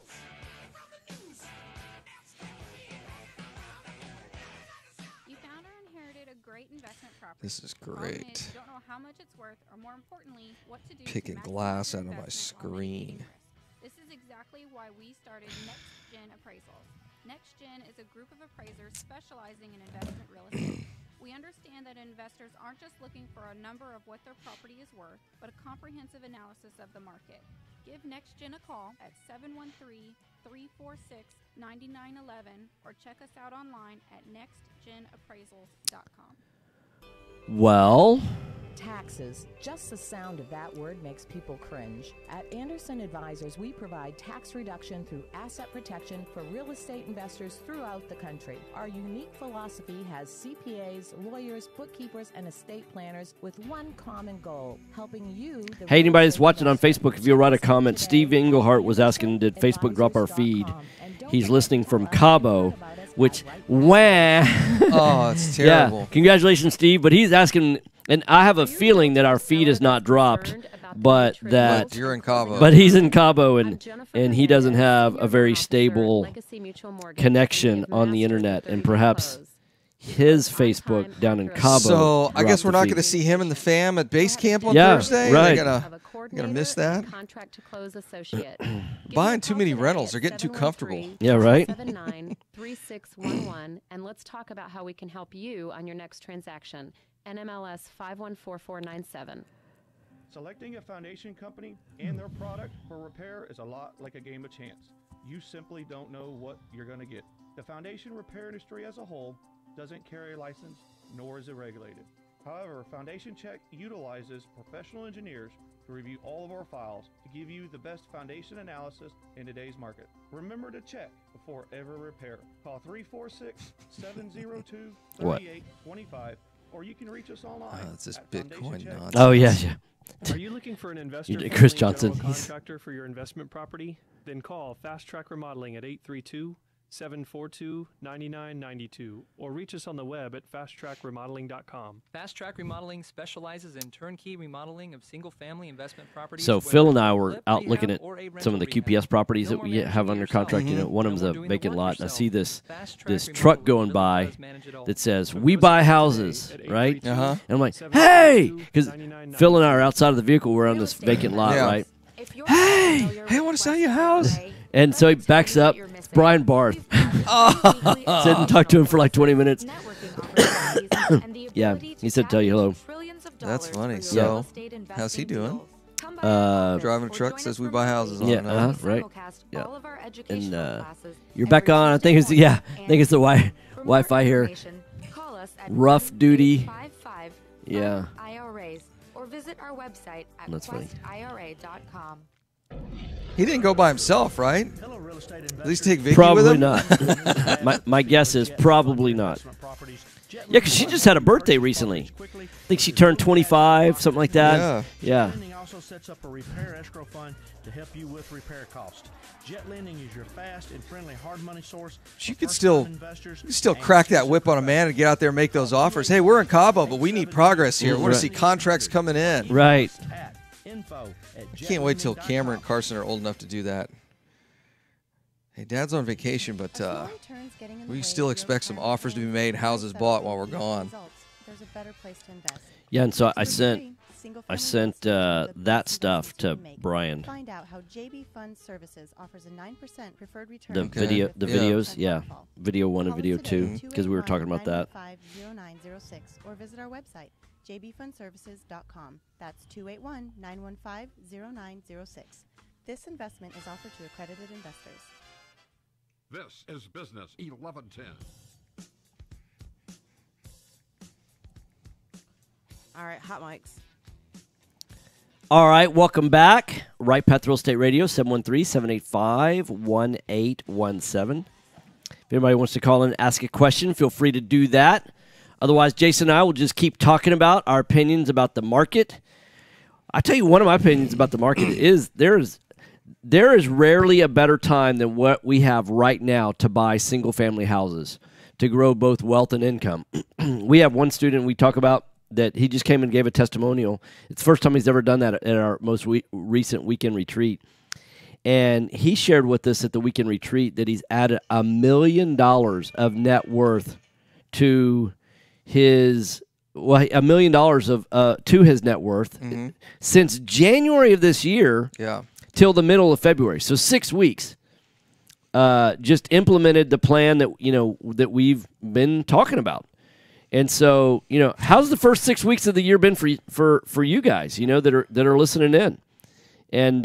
This is Problem great. is, you don't know how much it's worth, or more importantly, what to do to Picking glass maximize your out of my investment while mitigating screen. risk. This is exactly why we started NextGen Appraisals. NextGen is a group of appraisers specializing in investment real estate. We understand that investors aren't just looking for a number of what their property is worth, but a comprehensive analysis of the market. Give NextGen a call at 713-346-9911 or check us out online at nextgenappraisals.com. Well, Taxes. Just the sound of that word makes people cringe. At Anderson Advisors, we provide tax reduction through asset protection for real estate investors throughout the country. Our unique philosophy has CPAs, lawyers, bookkeepers, and estate planners with one common goal, helping you. hey, anybody that's watching on Facebook, if you'll write a comment, Steve Englehart was asking, did Facebook drop our feed? He's listening from Cabo, which, wah. Oh, it's terrible. Yeah, congratulations, Steve. But he's asking, and I have a feeling that our feed is not dropped, but that You're in Cabo. But he's in Cabo, and he doesn't have a very stable connection on the internet, and perhaps his Facebook down in Cabo. So I guess dropped we're the not feed. going to see him in the fam at base camp on Yeah, Thursday. right. I'm gonna miss that. Contract to close associate. Buying too many rentals. They're getting too comfortable. Yeah, right. 779-3611, and let's talk about how we can help you on your next transaction. NMLS 514497. Selecting a foundation company and their product for repair is a lot like a game of chance. You simply don't know what you're going to get. The foundation repair industry as a whole doesn't carry a license, nor is it regulated. However, Foundation Check utilizes professional engineers to review all of our files to give you the best foundation analysis in today's market. Remember to check before every repair. Call 346-702-3825, or you can reach us online. It's this at Bitcoin FoundationCheck. nonsense. Oh, yeah, yeah. Are you looking for an investor Chris friendly Johnson. general contractor for your investment property? Then call Fast Track Remodeling at 832-742-9992 or reach us on the web at fasttrackremodeling.com. Fast Track Remodeling specializes in turnkey remodeling of single-family investment properties. So whether Phil and I it's a were flip, out rehab, looking at or a some of the rental QPS rehab. properties No that more we have under managing contract. yourself. You know, one of No them's more a doing the vacant work lot, and I see yourself. this Fast Track this Remodeling truck going really by does manage it all. that says, So "We give us a buy call houses," today at right? 832 Uh-huh. And I'm like, 742 "Hey," because 9992. Phil and I are outside of the vehicle. We're on this vacant lot, Yeah. right? Hey, I want to sell you a house. And so he backs up. It's Brian Barth. Sit and talk to him for like 20 minutes. Yeah, he said tell you hello. That's funny. So, how's he doing? Driving a truck, says we buy houses on Yeah, it, huh? right. Yeah. And you're back on. I think it's the Wi-Fi here. Rough duty. Yeah. IRAs, or visit our website at That's funny. questira.com. He didn't go by himself, right? Hello, real estate At least take Vicky Probably with him? not. my guess is probably not. Yeah, because she just had a birthday recently. I think she turned 25, something like that. Yeah. Jet Lending also sets up a repair escrow fund to help you with repair costs. Jet Lending is your fast and friendly hard money source. You could still crack that whip on a man and get out there and make those offers. Hey, we're in Cabo, but we need progress here. We want to see contracts coming in. Right. I can't wait till Cameron and Carson are old enough to do that. Hey, Dad's on vacation, but we still expect some offers to be made, houses bought while we're gone. There's a better place to invest. Yeah, and so I sent that stuff to Brian. Find out how JB Fund Services offers a 9% preferred return. The videos, yeah, video 1 and video 2, because we were talking about that. 0906, or visit our website jbfundservices.com. That's 281-915-0906. This investment is offered to accredited investors. This is Business 1110. All right, hot mics. All right, welcome back. Right Path Real Estate Radio, 713-785-1817. If anybody wants to call in and ask a question, feel free to do that. Otherwise, Jason and I will just keep talking about our opinions about the market. I tell you, one of my opinions about the market is there is rarely a better time than what we have right now to buy single-family houses, to grow both wealth and income. We have one student we talk about that he just came and gave a testimonial. It's the first time he's ever done that at our most recent weekend retreat. And he shared with us at the weekend retreat that he's added $1 million of net worth to his $1 million to his net worth since January of this year till the middle of February. So 6 weeks. Just implemented the plan that that we've been talking about. And so, how's the first 6 weeks of the year been for you guys, that are listening in? And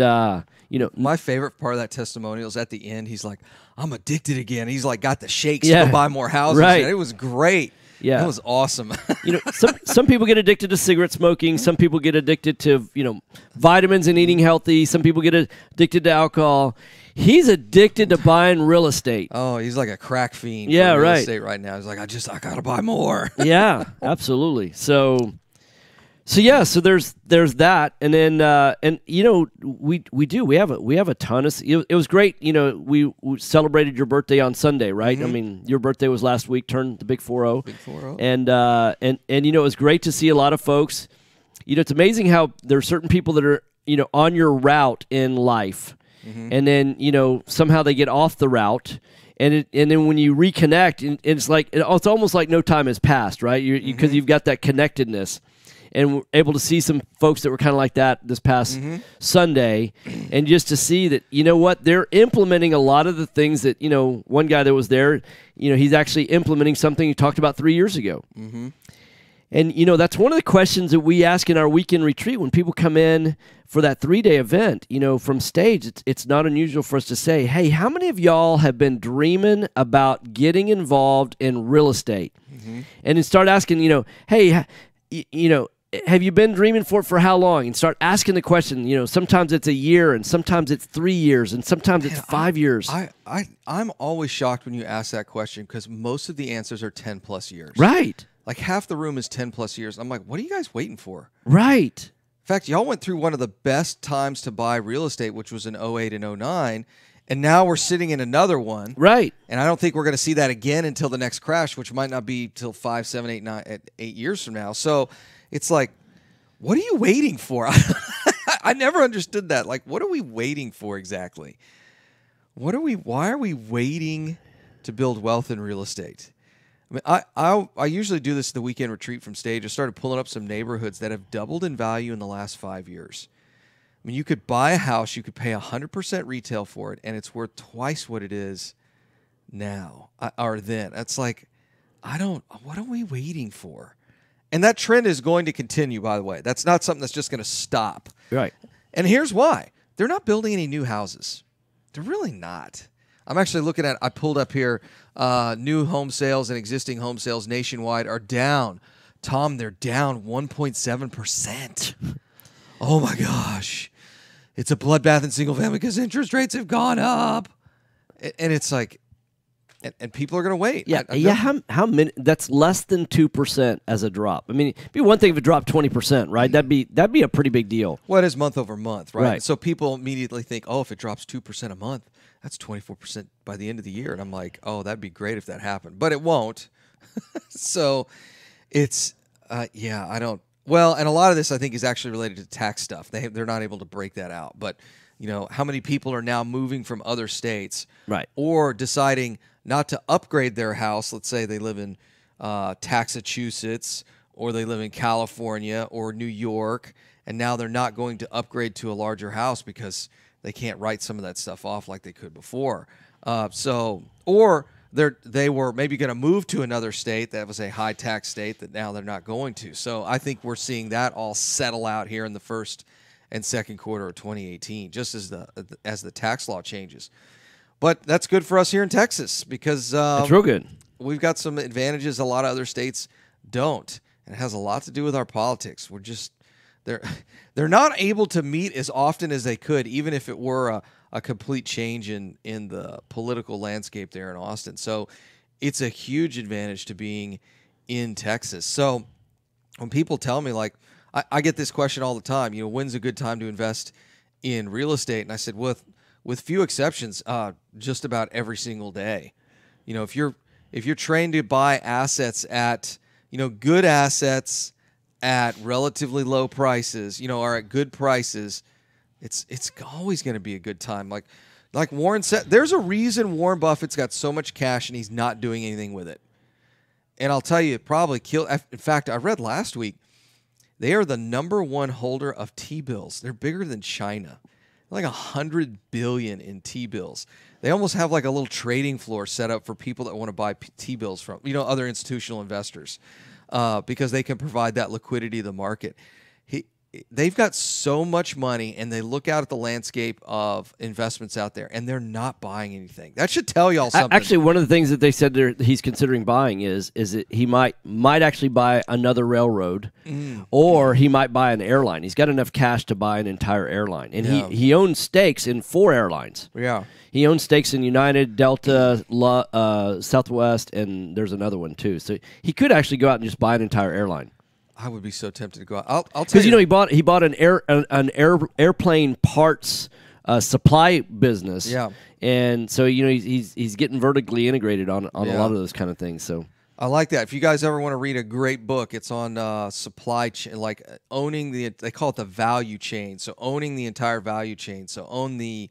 my favorite part of that testimonial is at the end. He's like, "I'm addicted again." He's like, got the shakes to go buy more houses. Right. And it was great. Yeah, it was awesome. Some people get addicted to cigarette smoking. Some people get addicted to vitamins and eating healthy. Some people get addicted to alcohol. He's addicted to buying real estate. Oh, he's like a crack fiend. Yeah, for real right. estate right now. He's like, I gotta buy more. Yeah, absolutely. So there's that, and then we have a ton of. It was great. We celebrated your birthday on Sunday, right? I mean, your birthday was last week. Turned the big 4-0. Big 4-0. And it was great to see a lot of folks. It's amazing how there are certain people that are on your route in life. And then somehow they get off the route, and then when you reconnect, and it's like it's almost like no time has passed, right? Because you've got that connectedness, and we're able to see some folks that were kind of like that this past Sunday, and just to see that they're implementing a lot of the things that one guy that was there, he's actually implementing something he talked about 3 years ago. And, that's one of the questions that we ask in our weekend retreat when people come in for that 3-day event, from stage. It's not unusual for us to say, hey, how many of y'all have been dreaming about getting involved in real estate? And then start asking, hey, have you been dreaming for how long? And start asking the question, sometimes it's a year, and sometimes it's 3 years, and sometimes it's 5 years. I'm always shocked when you ask that question because most of the answers are 10 plus years. Right. Like half the room is 10 plus years. I'm like, what are you guys waiting for? Right. In fact, y'all went through one of the best times to buy real estate, which was in 08 and 09. And now we're sitting in another one. Right. And I don't think we're going to see that again until the next crash, which might not be till 5, 7, 8, 9, 8 years from now. So it's like, what are you waiting for? I never understood that. Like, what are we waiting for exactly? Why are we waiting to build wealth in real estate? I mean, I usually do this at the weekend retreat from stage. I started pulling up some neighborhoods that have doubled in value in the last 5 years. I mean, you could buy a house, you could pay 100% retail for it, and it's worth twice what it is now or then. It's like, what are we waiting for? And that trend is going to continue, by the way. That's not something that's just going to stop. Right. And here's why. They're not building any new houses. They're really not. I'm actually looking at, I pulled up here, new home sales and existing home sales nationwide are down. Tom, they're down 1.7%. Oh my gosh. It's a bloodbath in single family because interest rates have gone up. And it's like, and people are going to wait. How many? That's less than 2% as a drop. I mean, it'd be one thing if it dropped 20%, right? That'd be a pretty big deal. Well, it is month over month, right? Right. So people immediately think, oh, if it drops 2% a month, that's 24% by the end of the year. And I'm like, oh, that'd be great if that happened. But it won't. So it's, I don't. Well, and a lot of this I think is actually related to tax stuff. They're not able to break that out. But, how many people are now moving from other states, right, or deciding not to upgrade their house? Let's say they live in Massachusetts, or they live in California or New York, and now they're not going to upgrade to a larger house because they can't write some of that stuff off like they could before. Or they were maybe going to move to another state that was a high tax state that now they're not going to. So I think we're seeing that all settle out here in the first and second quarter of 2018, just as the tax law changes. But that's good for us here in Texas because it's real good. We've got some advantages a lot of other states don't, and it has a lot to do with our politics. We're just they're not able to meet as often as they could, even if it were a complete change in the political landscape there in Austin. So it's a huge advantage to being in Texas. So when people tell me, like, I get this question all the time, when's a good time to invest in real estate? And I said, with few exceptions, just about every single day. If you're trained to buy assets at, good assets at relatively low prices, or at good prices, it's always going to be a good time. Like Warren said, there's a reason Warren Buffett's got so much cash and he's not doing anything with it. And I'll tell you, it probably killed. In fact, I read last week, they are the number one holder of T-bills. They're bigger than China. Like $100 billion in T-bills. They almost have like a little trading floor set up for people that want to buy T-bills from, other institutional investors, because they can provide that liquidity to the market. They've got so much money, and they look out at the landscape of investments out there, and they're not buying anything. That should tell y'all something. Actually, one of the things that they said he's considering buying is that he might actually buy another railroad, or he might buy an airline. He's got enough cash to buy an entire airline, and he owns stakes in 4 airlines. Yeah, he owns stakes in United, Delta, Southwest, and there's another one too. So he could actually go out and just buy an entire airline. I would be so tempted to go out. I'll tell because he bought an airplane parts supply business. Yeah, and so he's getting vertically integrated on a lot of those kind of things. So I like that. If you guys ever want to read a great book, it's on supply chain, like owning they call it the value chain. So owning the entire value chain. So own the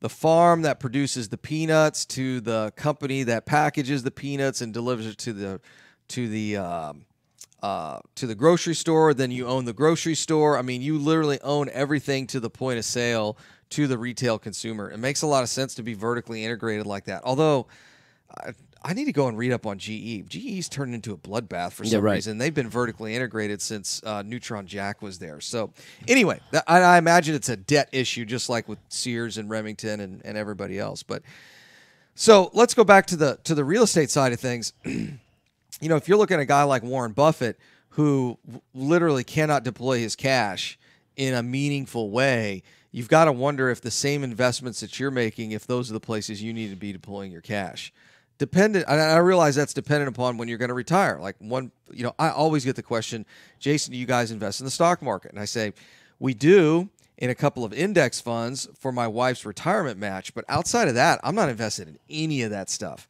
farm that produces the peanuts to the company that packages the peanuts and delivers it to the grocery store. Then you own the grocery store. I mean, you literally own everything to the point of sale to the retail consumer. It makes a lot of sense to be vertically integrated like that. Although I need to go and read up on GE. GE's turned into a bloodbath for some reason. They've been vertically integrated since Neutron Jack was there. So anyway, I imagine it's a debt issue, just like with Sears and Remington and everybody else. But so let's go back to the real estate side of things. If you're looking at a guy like Warren Buffett, who literally cannot deploy his cash in a meaningful way, you've got to wonder if the same investments that you're making, if those are the places you need to be deploying your cash. I realize that's dependent upon when you're going to retire. Like I always get the question, Jason, do you guys invest in the stock market? And I say, we do in a couple of index funds for my wife's retirement match. But outside of that, I'm not invested in any of that stuff.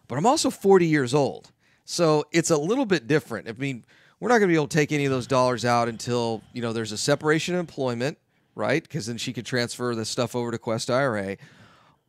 But I'm also 40 years old. So it's a little bit different. I mean, we're not going to be able to take any of those dollars out until, there's a separation of employment, right? Because then she could transfer the stuff over to Quest IRA.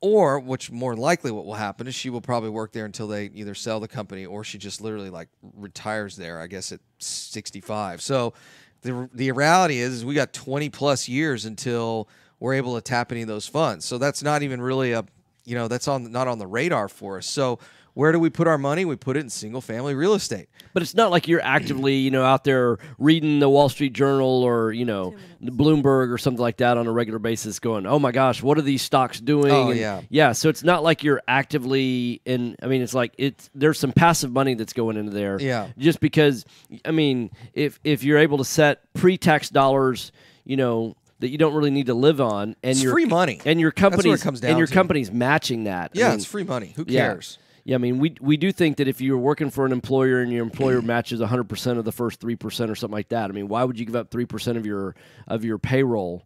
Or, which more likely what will happen is she will probably work there until they either sell the company or she just literally retires there, I guess, at 65. So the reality is we got 20 plus years until we're able to tap any of those funds. So that's not even really that's not on the radar for us. So where do we put our money? We put it in single-family real estate. But it's not like you're actively, out there reading the Wall Street Journal or, Bloomberg or something like that on a regular basis going, oh, my gosh, what are these stocks doing? Oh, and, yeah. Yeah, so it's not like you're actively it's like there's some passive money that's going into there. Yeah. Just because, if you're able to set pre-tax dollars, that you don't really need to live on. And it's free money. And your company's, that's what it comes down to. Company's matching that. Yeah, it's free money. Who cares? Yeah. Yeah, we do think that if you're working for an employer and your employer matches 100% of the first 3% or something like that, why would you give up 3% of your payroll?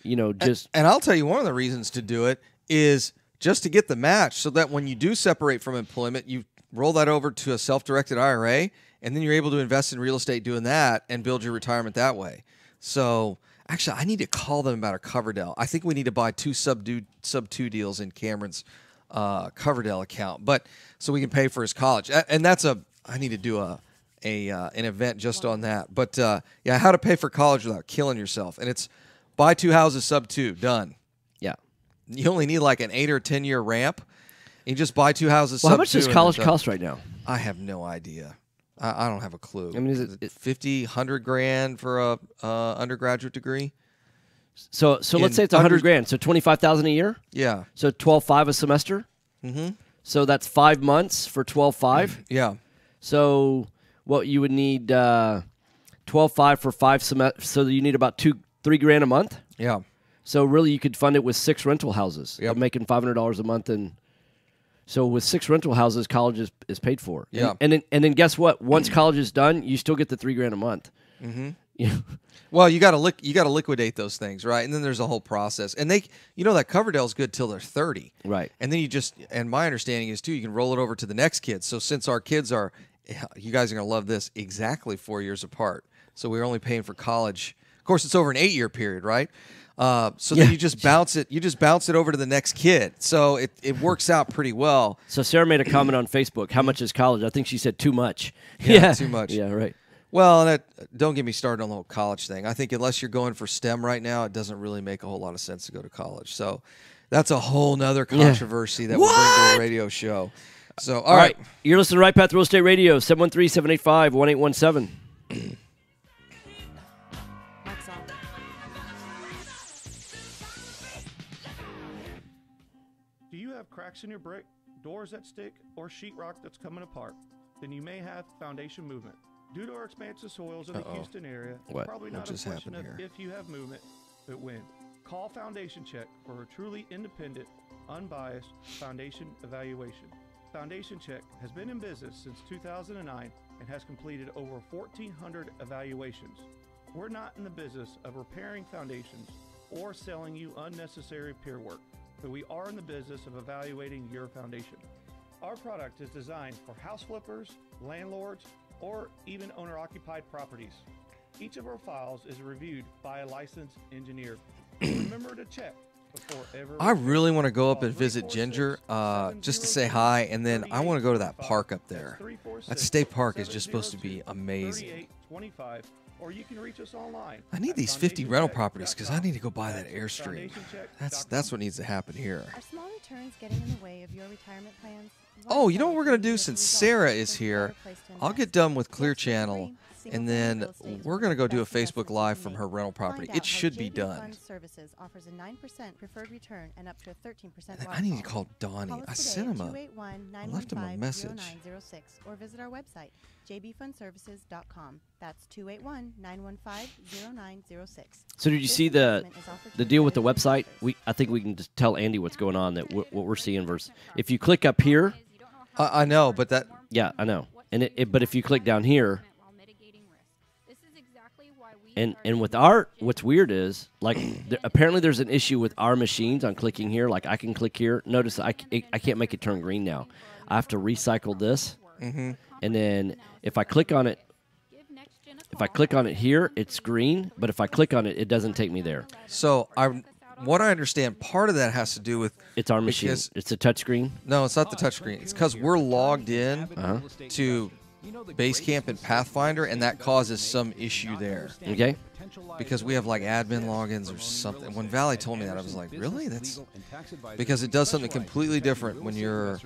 And I'll tell you one of the reasons to do it is just to get the match, so that when you do separate from employment, you roll that over to a self-directed IRA, and then you're able to invest in real estate doing that and build your retirement that way. So actually, I need to call them about a Coverdell. I think we need to buy 2 sub 2 deals in Cameron's Coverdell account, but so we can pay for his college. And I need to do an event just on that. But how to pay for college without killing yourself. And it's buy 2 houses sub 2, done. Yeah. You only need like an 8 or 10 year ramp. You just buy 2 houses sub 2. How much does college cost right now? I have no idea. I don't have a clue. Is it 50, 100 grand for a undergraduate degree? So let's say it's $100,000. So 25,000 a year. Yeah. So 12.5 a semester. Mm-hmm. So that's 5 months for 12.5. Yeah. So what you would need 12.5 for 5 semesters. So you need about $3,000 a month. Yeah. So really, you could fund it with 6 rental houses. Yep. Making $500 a month, and so with 6 rental houses, college is paid for. Yeah. And then guess what? Once college is done, you still get the $3,000 a month. Mm-hmm. Yeah. Well, you got to liquidate those things, right? And then there's a whole process. And that Coverdale's good till they're 30, right? And then and my understanding is too, you can roll it over to the next kid. So since our kids are, you guys are gonna love this, exactly 4 years apart. So we're only paying for college. Of course, it's over an 8-year period, right? So then you just bounce it over to the next kid. So it works out pretty well. So Sarah made a comment on Facebook. How much is college? I think she said too much. Yeah, too much. Yeah, right. Well, and don't get me started on the whole college thing. I think unless you're going for STEM right now, it doesn't really make a whole lot of sense to go to college. So that's a whole nother controversy that we'll bring to a radio show. So, all right. You're listening to Right Path Real Estate Radio, 713-785-1817. Do you have cracks in your brick, doors that stick, or sheetrock that's coming apart? Then you may have foundation movement. Due to our expansive soils in the Houston area, it's probably not a question of if you have movement, but when. Call Foundation Check for a truly independent, unbiased foundation evaluation. Foundation Check has been in business since 2009 and has completed over 1,400 evaluations. We're not in the business of repairing foundations or selling you unnecessary pier work, but we are in the business of evaluating your foundation. Our product is designed for house flippers, landlords, or even owner-occupied properties. Each of our files is reviewed by a licensed engineer. Remember to check before ever. I really want to go up and visit Ginger just to say hi, and then I want to go to that park up there. That state park is just supposed to be amazing. Or you can reach us online. I need these 50 rental properties because I need to go buy that Airstream. That's what needs to happen here. Are small returns getting in the way of your retirement plans? Oh, you know what we're going to do since Sarah is here? I'll get done with Clear Channel, and then we're going to go do a Facebook Live from her rental property. It should be done. Fund Services offers a 9% preferred return and up to a 13% I need to call Donnie. I sent him I left him a message. Or visit our website, jbfundservices.com. That's 281-915-0906. So did you see the deal with the website? I think we can just tell Andy what's going on, that what we're seeing versus if you click up here. I know, but that. Yeah, I know. And but if you click down here. And with our, what's weird is, like, apparently there's an issue with our machines on clicking here. Like, I can click here. Notice I can't make it turn green now. I have to recycle this. Mm-hmm. And then if I click on it, here, it's green. But if I click on it, it doesn't take me there. So what I understand, part of that has to do with it's our machine. It's a touchscreen. No, it's not the touchscreen. It's because we're logged in to Basecamp and Pathfinder, and that causes some issue there. Okay. Because we have like admin logins or something. When Valley told me that, I was like, really? That's because it does something completely different when you're.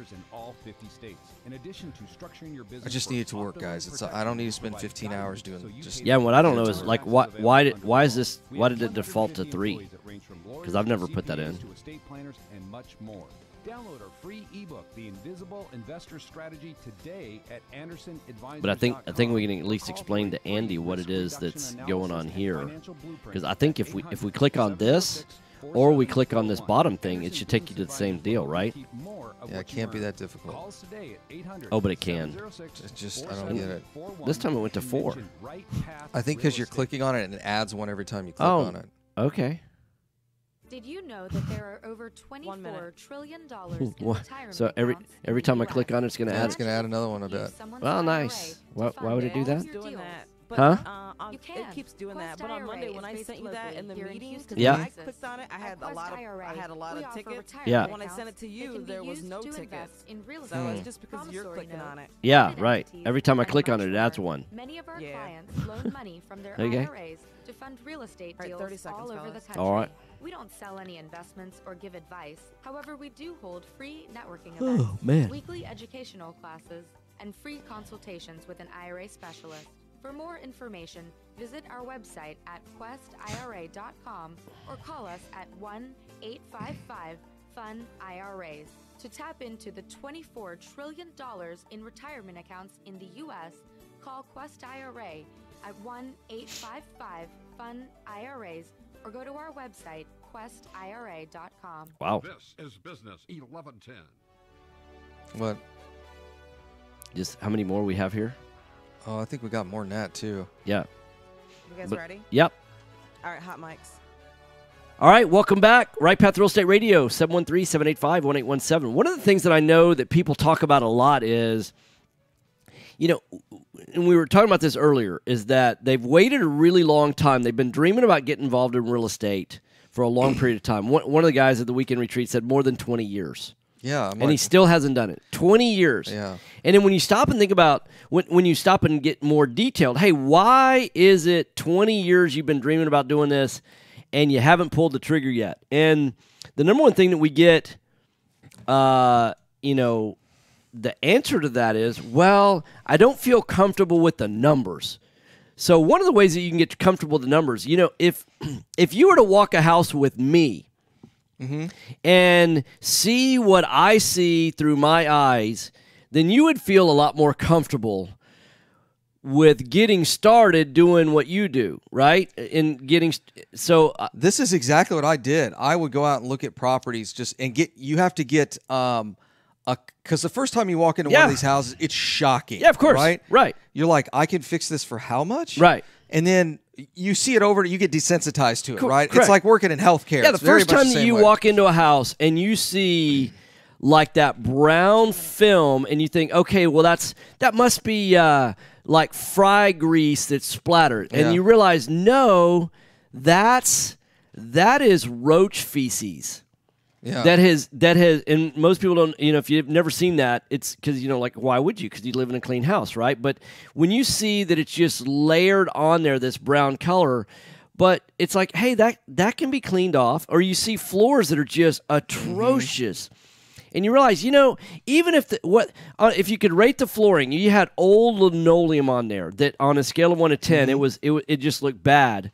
I just need it to work, guys. I don't need to spend 15 hours doing just. Yeah, and what I don't know is like why did it default to 3? Because I've never put that in. Download our free ebook, The Invisible Investor Strategy, today at AndersonAdvisors.com. But I think we can at least explain to Andy what it is that's going on here, because I think if we click on this, or we click on this bottom thing, it should take you to the same deal, right? Yeah, it can't be that difficult. Oh, but it can. Just I don't get it. This time it went to 4. I think because you're clicking on it and it adds one every time you click on it. Okay. Did you know that there are over $24 trillion in retirement So every time I click on it, it's going to add. It's going to add another one, I bet. Oh, nice. Why would it do that? But, huh? It keeps doing that. But on Monday when I sent you that in the meeting, yeah. I clicked on it. I had a lot of tickets. Yeah. But when I sent it to you, there was no tickets. So it's just because you're clicking on it. Yeah, right. Every time I click on it, it adds one. Many of our clients loan money from their IRAs to fund real estate deals all over the country. All right. We don't sell any investments or give advice. However, we do hold free networking Oh, events, man. weekly educational classes, and free consultations with an IRA specialist. For more information, visit our website at questira.com or call us at 1-855-FUN-IRAs. To tap into the $24 trillion in retirement accounts in the U.S., call Quest IRA at 1-855-FUN-IRAs or go to our website, questira.com. Wow. This is Business 1110. What? Just how many more we have here? Oh, I think we got more than that, too. Yeah. You guys ready? Yep. All right, hot mics. All right, welcome back. Right Path Real Estate Radio, 713-785-1817. One of the things that I know that people talk about a lot is, you know, and we were talking about this earlier, is that they've waited a really long time. They've been dreaming about getting involved in real estate for a long period of time. One of the guys at the weekend retreat said more than 20 years. Yeah. And he still hasn't done it. 20 years. Yeah. And then when you stop and think about, when you stop and get more detailed, hey, why is it 20 years you've been dreaming about doing this and you haven't pulled the trigger yet? And the number one thing that we get, you know, the answer to that is, well, I don't feel comfortable with the numbers. So one of the ways that you can get comfortable with the numbers, you know, if you were to walk a house with me, and see what I see through my eyes, then you would feel a lot more comfortable with getting started doing what you do, right? This is exactly what I did. I would go out and look at properties you have to get because the first time you walk into one of these houses, it's shocking. Yeah, of course. Right. You're like, I can fix this for how much? Right. And then you see it over, you get desensitized to it, right? Correct. It's like working in healthcare. Yeah, the first time that you walk into a house and you see like that brown film and you think, okay, well, that must be like fry grease that's splattered. And you realize, no, that is roach feces. Yeah. That has, and most people don't, you know, if you've never seen that, it's because, you know, like, why would you? Because you live in a clean house, right? But when you see that it's just layered on there, this brown color, but it's like, hey, that can be cleaned off. Or you see floors that are just atrocious. And you realize, you know, even if if you could rate the flooring, you had old linoleum on there that on a scale of 1 to 10, it just looked bad.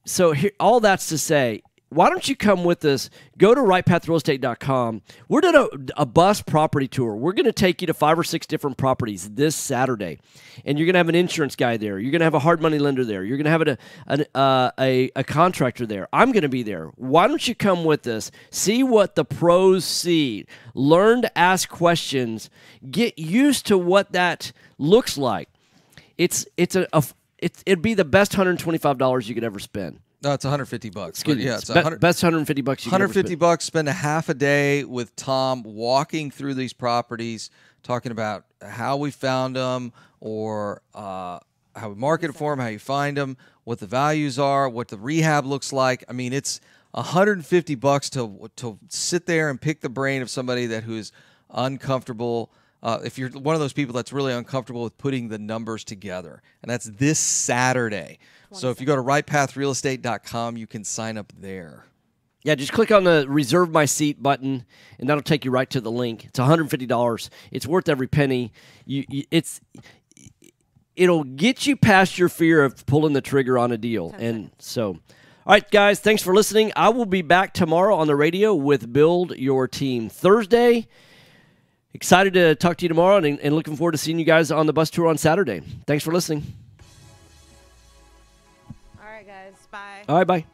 So all that's to say, why don't you come with us? Go to rightpathrealestate.com. We're doing a bus property tour. We're going to take you to 5 or 6 different properties this Saturday. And you're going to have an insurance guy there. You're going to have a hard money lender there. You're going to have a contractor there. I'm going to be there. Why don't you come with us? See what the pros see. Learn to ask questions. Get used to what that looks like. It'd be the best $125 you could ever spend. No, it's $150. Excuse me. Yeah, it's best $150 you can ever spend. $150. Spend a half a day with Tom walking through these properties, talking about how we found them, or how we market for them, how you find them, what the values are, what the rehab looks like. I mean, it's $150 to sit there and pick the brain of somebody who's uncomfortable. If you're one of those people that's really uncomfortable with putting the numbers together, and that's this Saturday. So if you go to rightpathrealestate.com, you can sign up there. Yeah, just click on the Reserve My Seat button, and that'll take you right to the link. It's $150. It's worth every penny. It'll get you past your fear of pulling the trigger on a deal. And so, all right, guys, thanks for listening. I will be back tomorrow on the radio with Build Your Team Thursday. Excited to talk to you tomorrow, and looking forward to seeing you guys on the bus tour on Saturday. Thanks for listening. All right, guys. Bye. All right, bye.